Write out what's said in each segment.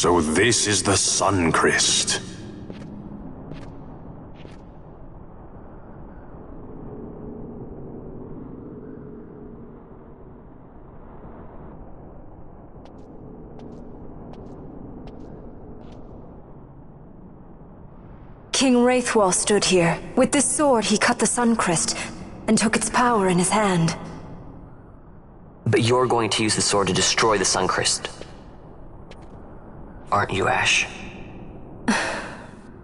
So this is the Sun Crest. King Wraithwall stood here. With this sword, he cut the Sun Crest and took its power in his hand. But you're going to use the sword to destroy the Sun Crest. Aren't you, Ash?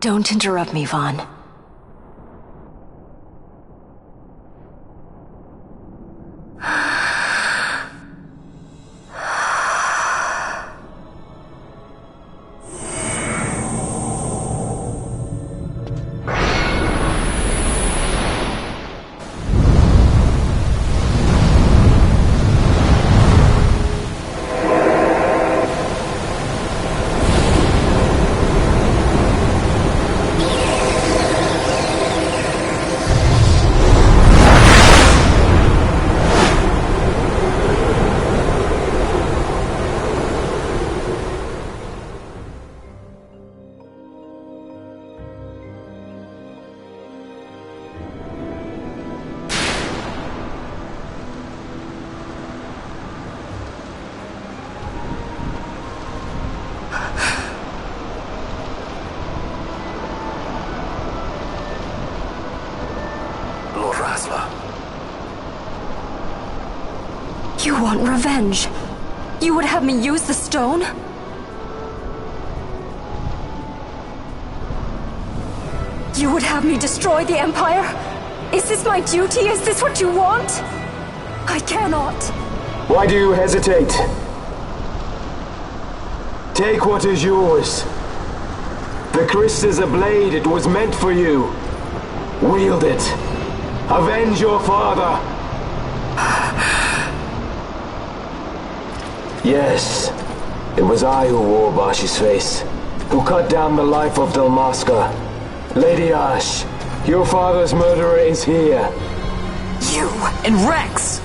Don't interrupt me, Vaughn. You want revenge? You would have me use the stone? You would have me destroy the Empire? Is this my duty? Is this what you want? I cannot. Why do you hesitate? Take what is yours. The Crest is a blade. It was meant for you. Wield it. Avenge your father. Yes, it was I who wore Bashi's face, who cut down the life of Dalmasca. Lady Ash, your father's murderer is here. You and Rex!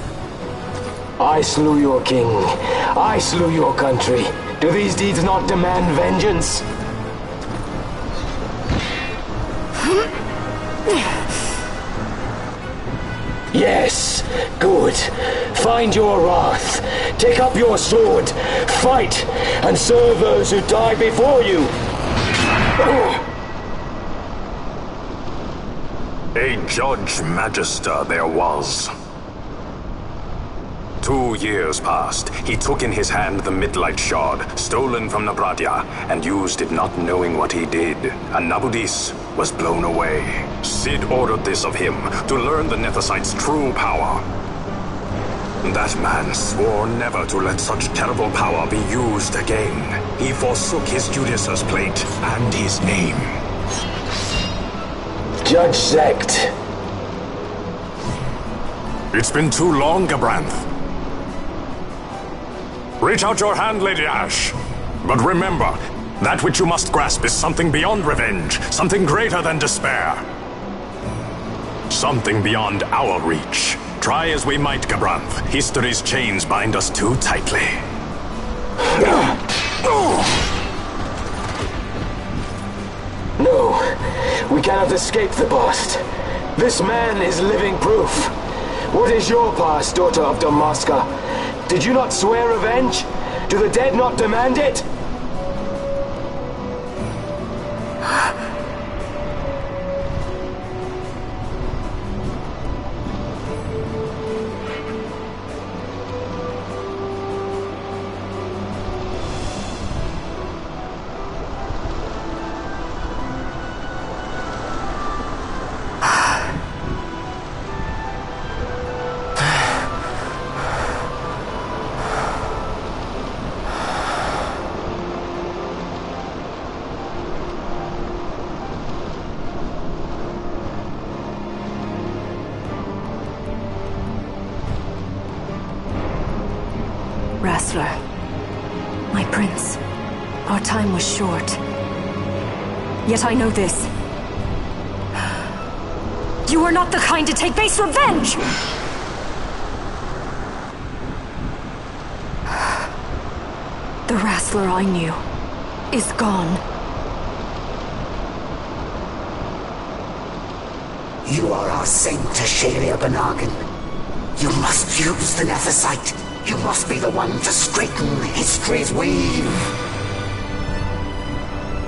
I slew your king. I slew your country. Do these deeds not demand vengeance? Yes, good. Find your wrath. Take up your sword. Fight, and serve those who die before you. A Judge Magister there was. years passed, he took in his hand the Midlight Shard, stolen from Nabradia, and used it not knowing what he did. And Nabudis was blown away. Sid ordered this of him, to learn the Nethicite's true power. That man swore never to let such terrible power be used again. He forsook his Judais's plate and his name. Judge Zect. It's been too long, Gabranth. Reach out your hand, Lady Ash. But remember, that which you must grasp is something beyond revenge, something greater than despair. Something beyond our reach. Try as we might, Gabranth, history's chains bind us too tightly. No, we cannot escape the past. This man is living proof. What is your past, daughter of Damaska? Did you not swear revenge? Do the dead not demand it? Wrestler, my prince, our time was short. Yet I know this. You are not the kind to take base revenge! The Wrestler I knew is gone. You are our saint, Tashalia Banagin. You must use the Nethicite. You must be the one to straighten history's weave.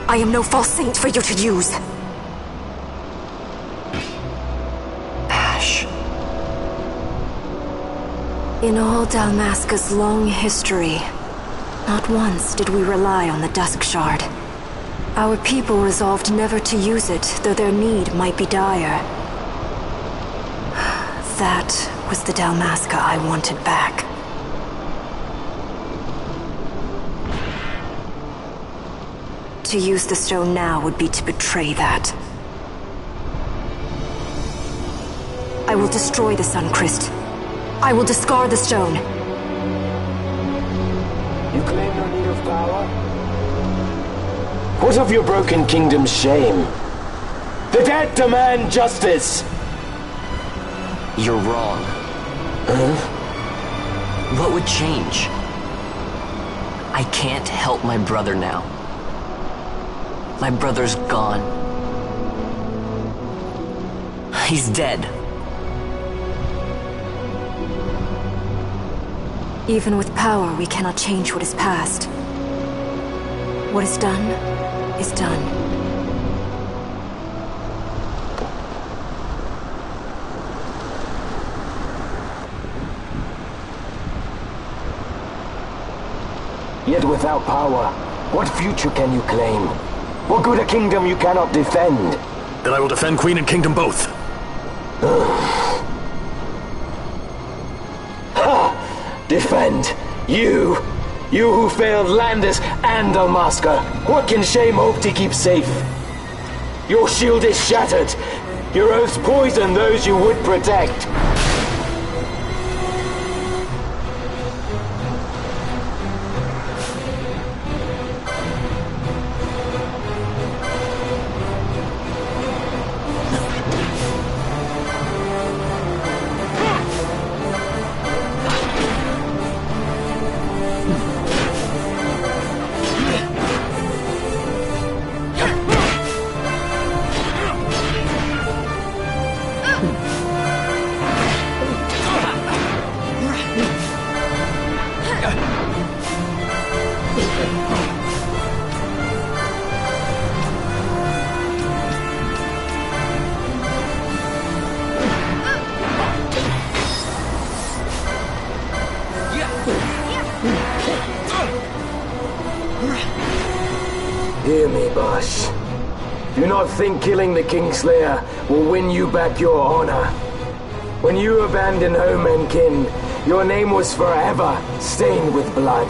I am no false saint for you to use. Ash. In all Dalmasca's long history, not once did we rely on the Dusk Shard. Our people resolved never to use it, though their need might be dire. That was the Dalmasca I wanted back. To use the stone now would be to betray that. I will destroy the Suncrest. I will discard the stone. You claim no need of power? What of your broken kingdom's shame? The dead demand justice! You're wrong. Huh? What would change? I can't help my brother now. My brother's gone. He's dead. Even with power, we cannot change what is past. What is done, is done. Yet without power, what future can you claim? What good a kingdom you cannot defend? Then I will defend Queen and Kingdom both. Ha! Defend? You? You who failed Landis and Dalmasca. What can shame hope to keep safe? Your shield is shattered. Your oaths poison those you would protect. me, Bosch. Do not think killing the Kingslayer will win you back your honor. When you abandoned home and kin, your name was forever stained with blood.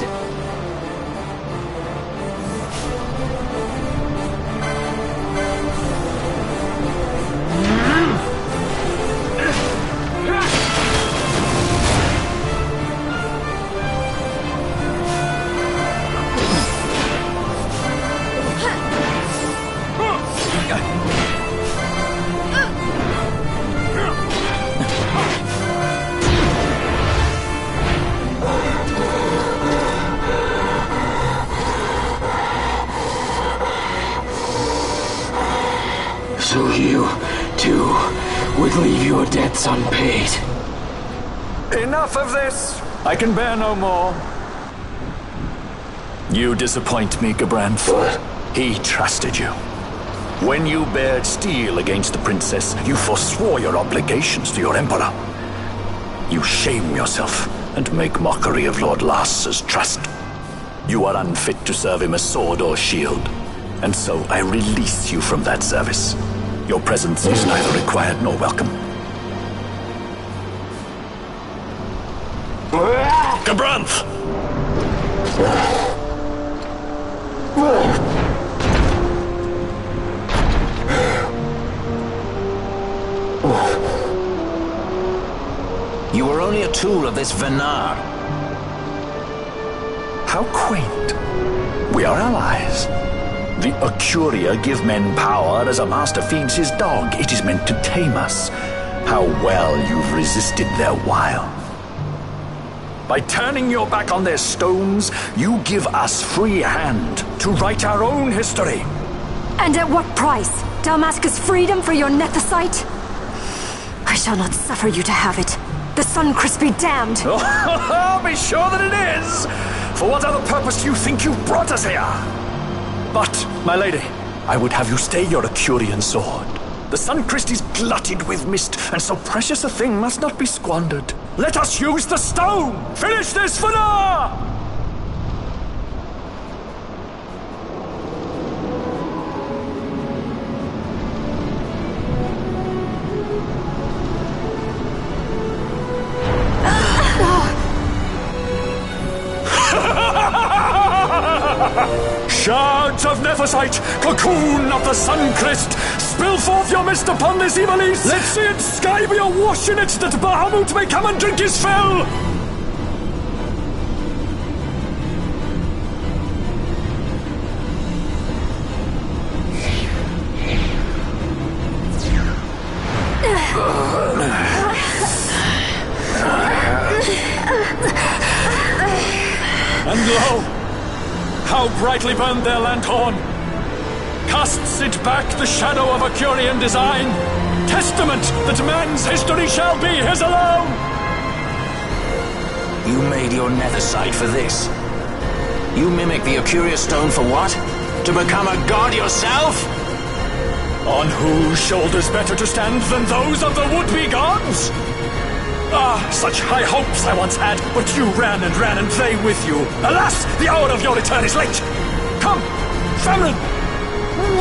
So you, too, would leave your debts unpaid. Enough of this! I can bear no more. You disappoint me, Gabranth. What? He trusted you. When you bared steel against the princess, you forswore your obligations to your emperor. You shame yourself and make mockery of Lord Lars's trust. You are unfit to serve him as sword or shield, and so I release you from that service. Your presence is neither required nor welcome. Gabranth! You were only a tool of this Venar. How quaint. We are allies. The Ocuria give men power as a master feeds his dog. It is meant to tame us. How well you've resisted their wile. By turning your back on their stones, you give us free hand to write our own history. And at what price? Dalmasca's freedom for your nethicite? I shall not suffer you to have it. The Sunchrist be damned! Oh, be sure that it is! For what other purpose do you think you brought us here? But, my lady, I would have you stay your Acurian sword. The Sunchrist is glutted with mist, and so precious a thing must not be squandered. Let us use the stone! Finish this for now! Shards of Nephesite, cocoon of the Sunchrist, spill forth your mist upon this evil east. Let's see its sky be awash in it, that Bahamut may come and drink his fill. And lo! How brightly burned their lanthorn! Casts it back the shadow of Acurian design, testament that man's history shall be his alone! You made your nethicite for this. You mimic the Ocuria stone for what? To become a god yourself? On whose shoulders better to stand than those of the would-be gods? Ah, such high hopes I once had, but you ran and they with you. Alas, the hour of your return is late. Come, family,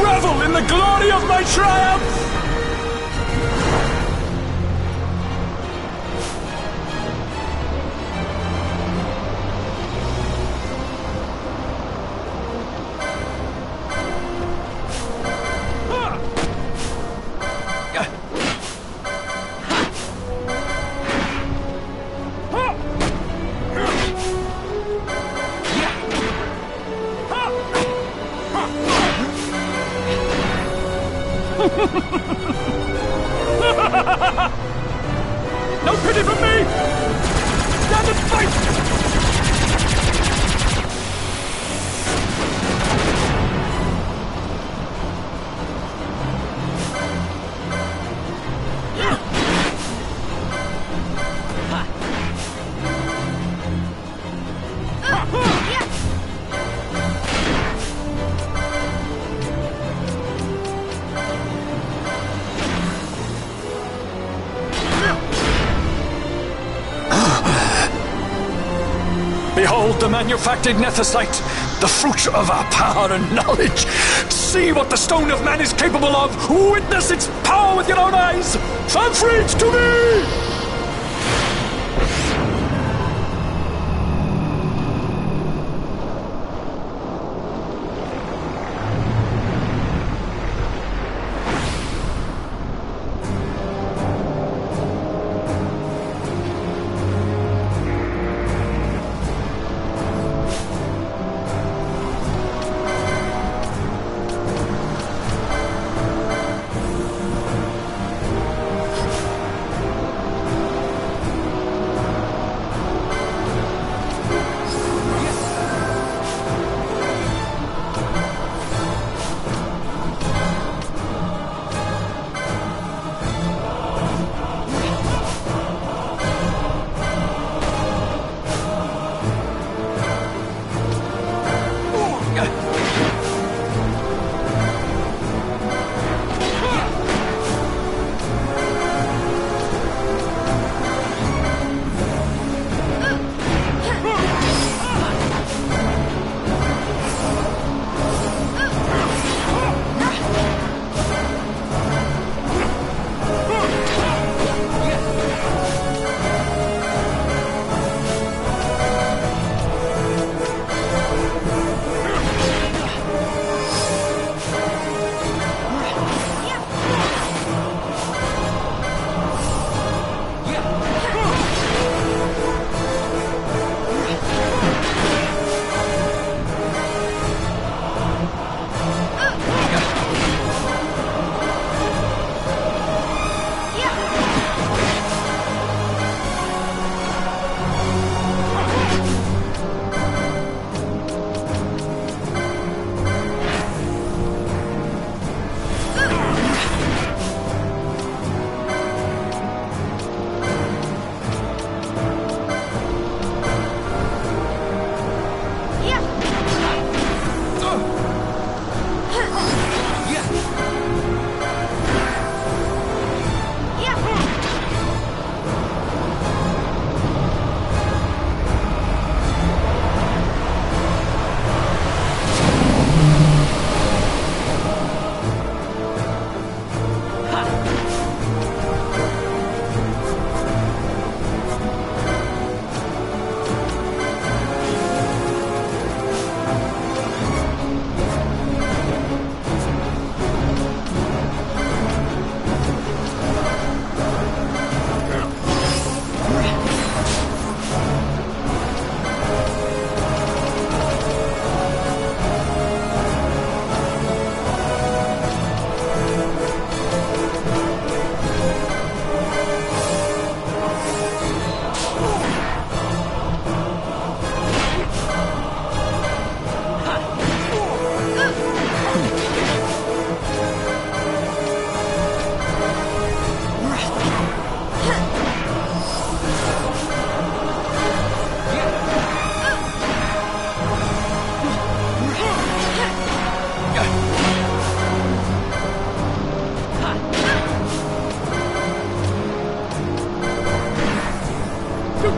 revel in the glory of my triumph! No pity from me! Stand and fight! Behold the manufactured nethicite, the fruits of our power and knowledge. See what the Stone of Man is capable of. Witness its power with your own eyes. Fanfreeds to me!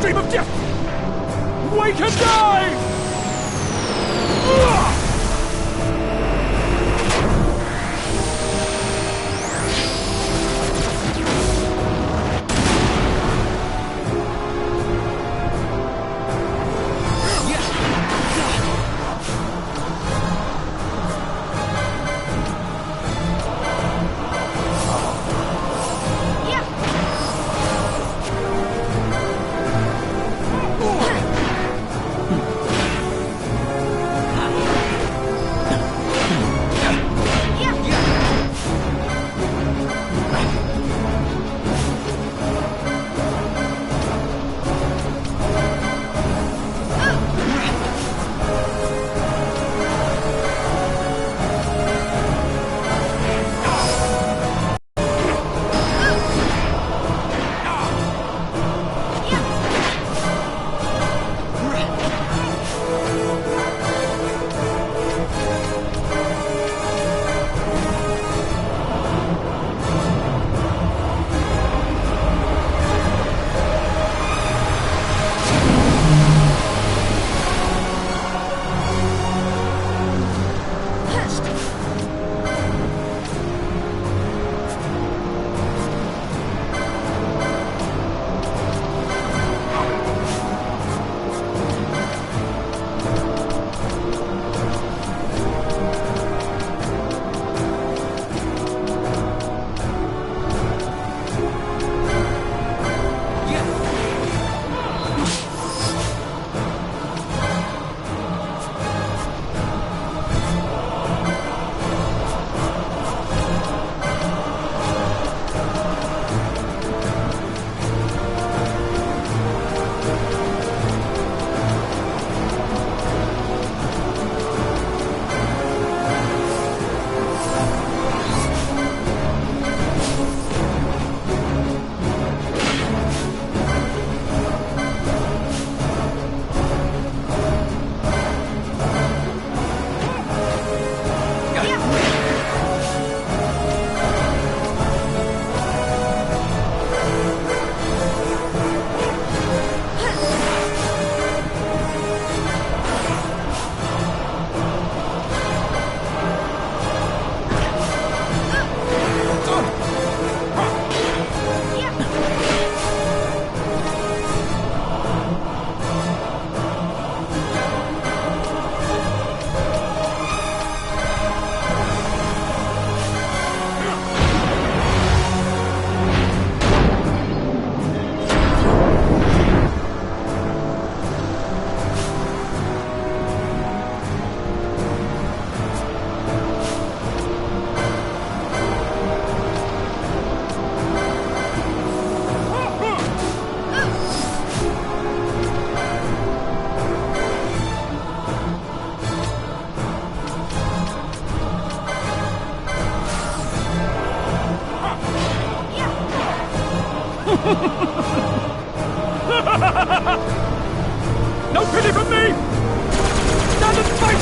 Dream of death! Wake and die! No pity from me! Stand and fight!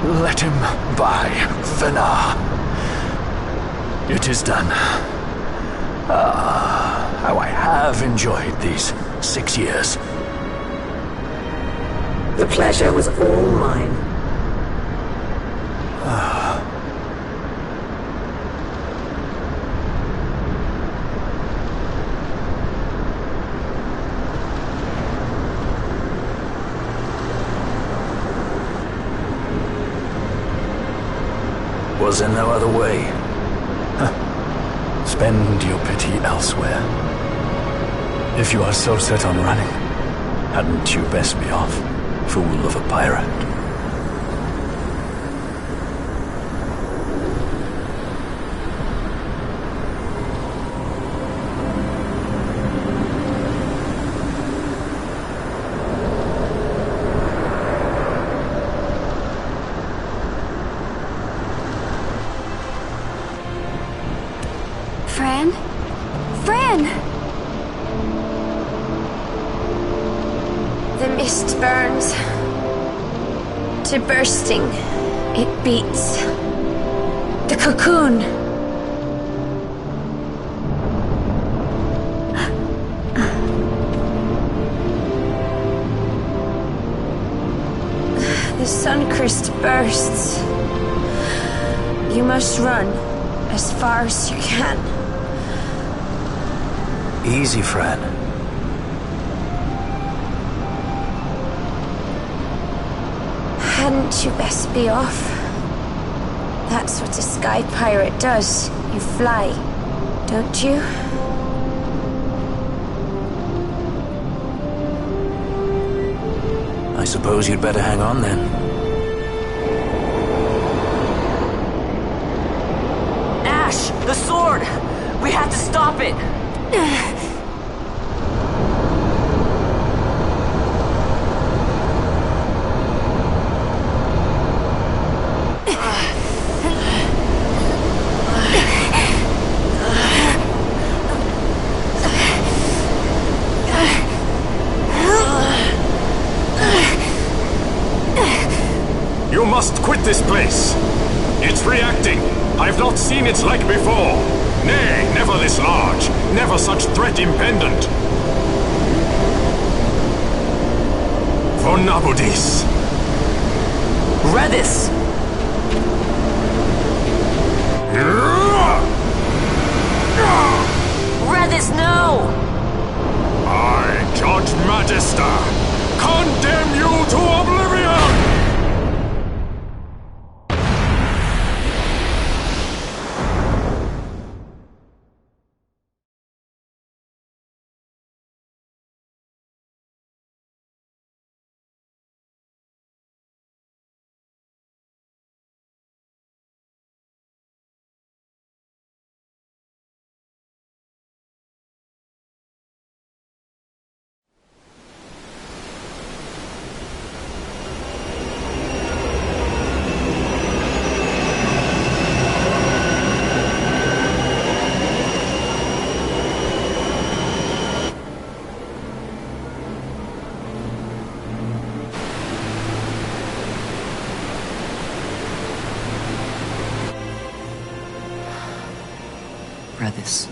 Let him by, Fenar. It is done. How I have enjoyed these 6 years. The pleasure was all mine. Was there no other way? Spend your pity elsewhere. If you are so set on running, hadn't you best be off, fool of a pirate? Fran? Fran! The mist burns to bursting. It beats. The cocoon. The Suncrest bursts. You must run as far as you can. Easy, Fran. Hadn't you best be off? That's what a sky pirate does. You fly, don't you? I suppose you'd better hang on then. Ash! The sword! We have to stop it! You must quit this place. It's reacting. I've not seen its like before. Nay, never this large. Never such threat impendent. For Nabudis. Redis! Redis, no! I, Judge Magister, condemn you to oblivion! brothers.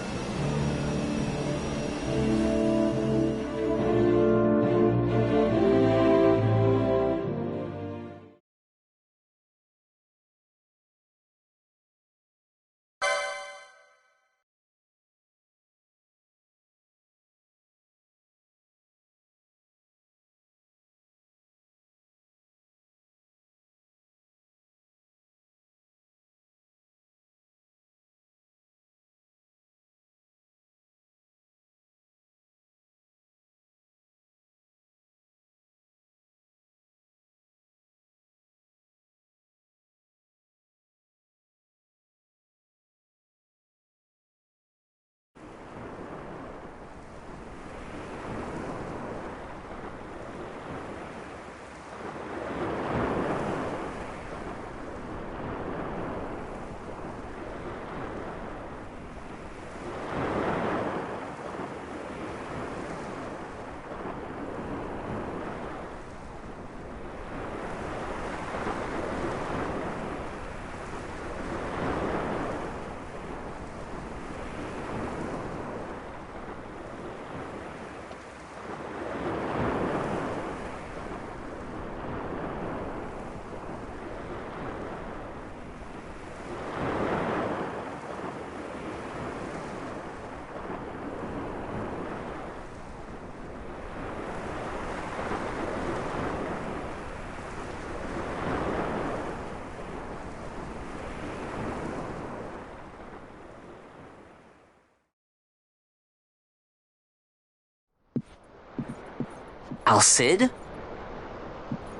Al-Cid?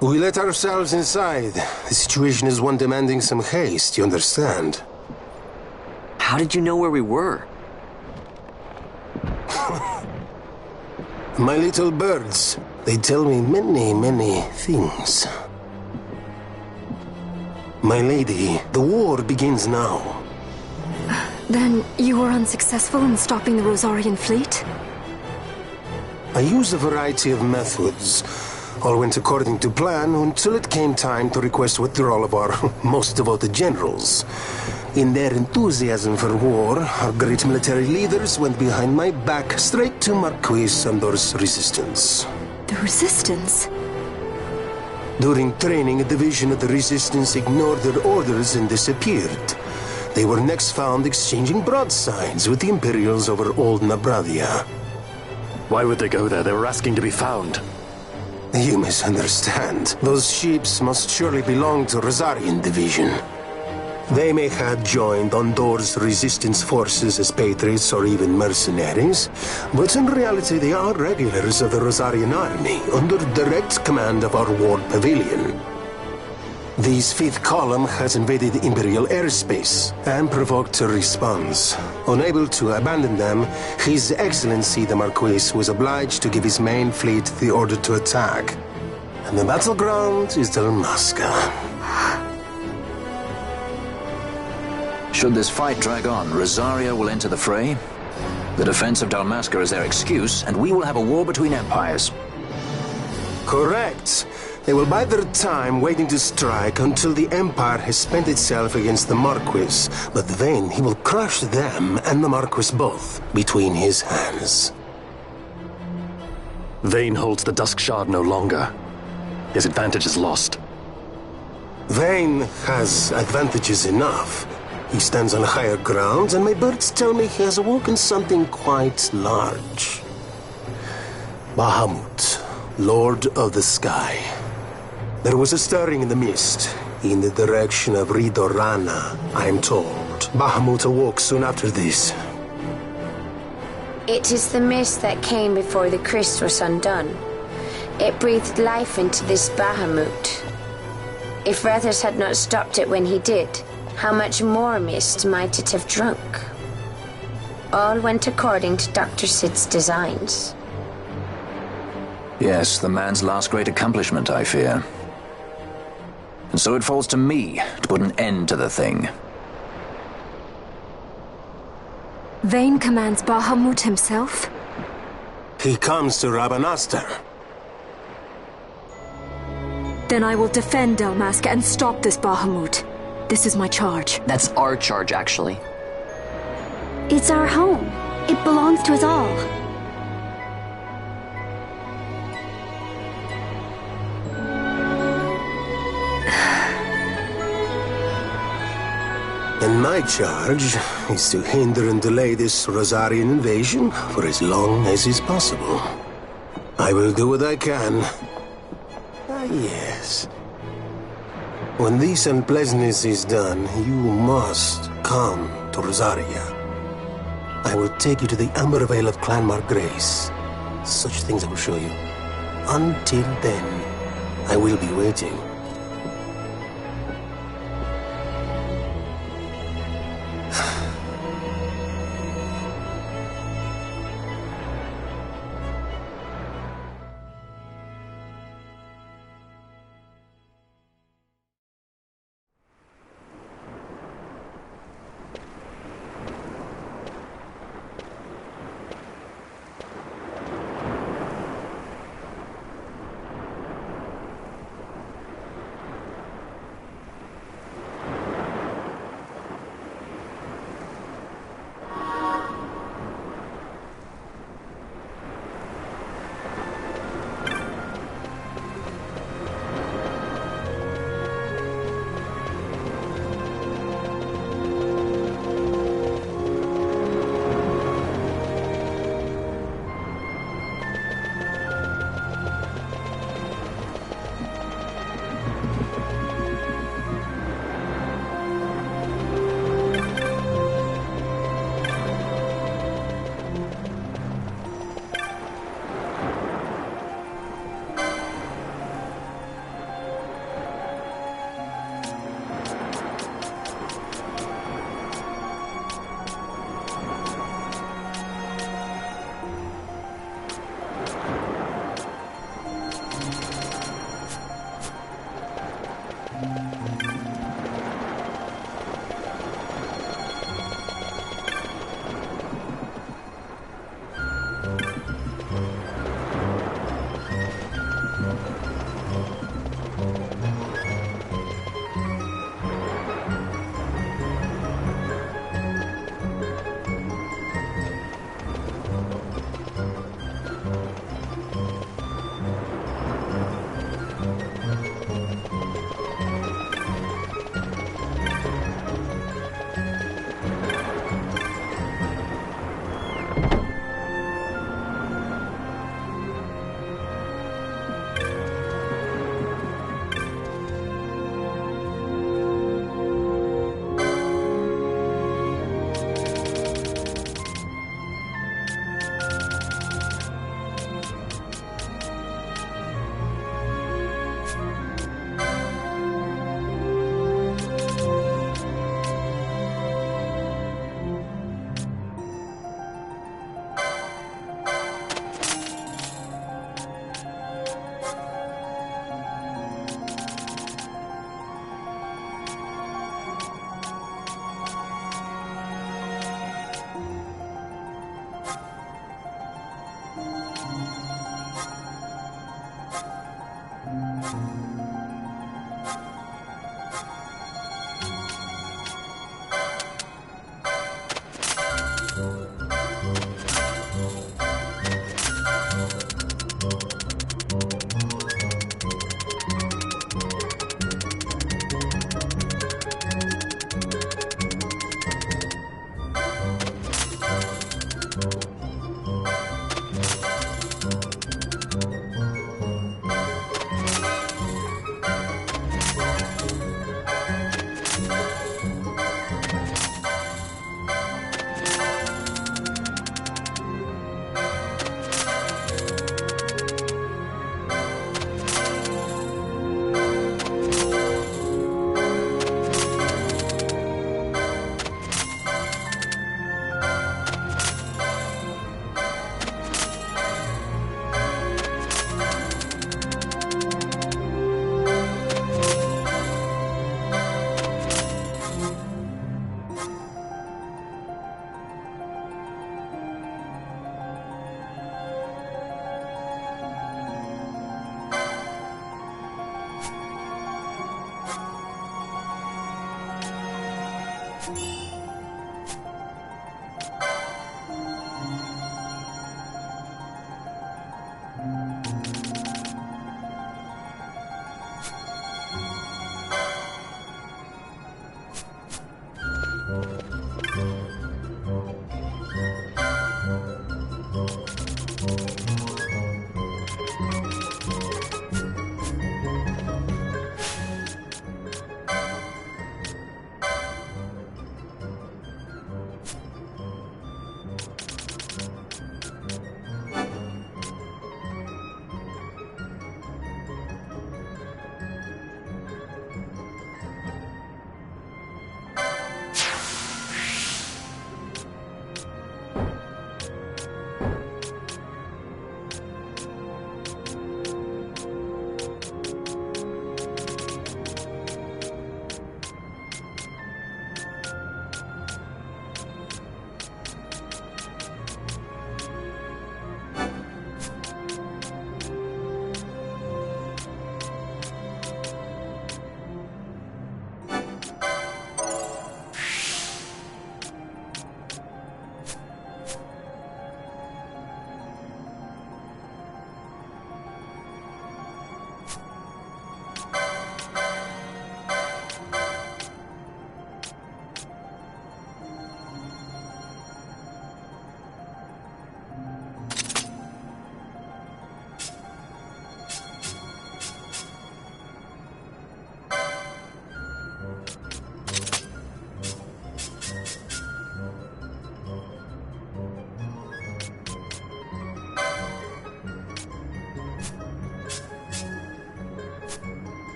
We let ourselves inside. The situation is one demanding some haste, you understand? How did you know where we were? My little birds. They tell me many, many things. My lady, the war begins now. Then you were unsuccessful in stopping the Rosarian fleet? I used a variety of methods. All went according to plan until it came time to request withdrawal of our most devoted generals. In their enthusiasm for war, our great military leaders went behind my back straight to Marquis Andor's resistance. The Resistance? During training, a division of the Resistance ignored their orders and disappeared. They were next found exchanging broadsides with the Imperials over Old Nabradia. Why would they go there? They were asking to be found. You misunderstand. Those ships must surely belong to Rosarian division. They may have joined Andor's resistance forces as patriots or even mercenaries, but in reality they are regulars of the Rosarian army, under direct command of our war pavilion. This fifth column has invaded Imperial airspace and provoked a response. Unable to abandon them, His Excellency the Marquis was obliged to give his main fleet the order to attack. And the battleground is Dalmasca. Should this fight drag on, Rosaria will enter the fray. The defense of Dalmasca is their excuse, and we will have a war between empires. Correct. They will bide their time waiting to strike until the Empire has spent itself against the Marquis. But then he will crush them and the Marquis both between his hands. Vayne holds the Dusk Shard no longer. His advantage is lost. Vayne has advantages enough. He stands on higher ground, and my birds tell me he has awoken something quite large. Bahamut, Lord of the Sky. There was a stirring in the mist, in the direction of Ridorana, I am told. Bahamut awoke soon after this. It is the mist that came before the Christ was undone. It breathed life into this Bahamut. If Rethers had not stopped it when he did, how much more mist might it have drunk? All went according to Dr. Sid's designs. Yes, the man's last great accomplishment, I fear. And so it falls to me to put an end to the thing. Vayne commands Bahamut himself? He comes to Rabanastar. Then I will defend Dalmasca and stop this Bahamut. This is my charge. That's our charge, actually. It's our home. It belongs to us all. And my charge is to hinder and delay this Rosarian invasion for as long as is possible. I will do what I can. Ah, yes. When this unpleasantness is done, you must come to Rosaria. I will take you to the Amber Vale of Clanmar Grace. Such things I will show you. Until then, I will be waiting.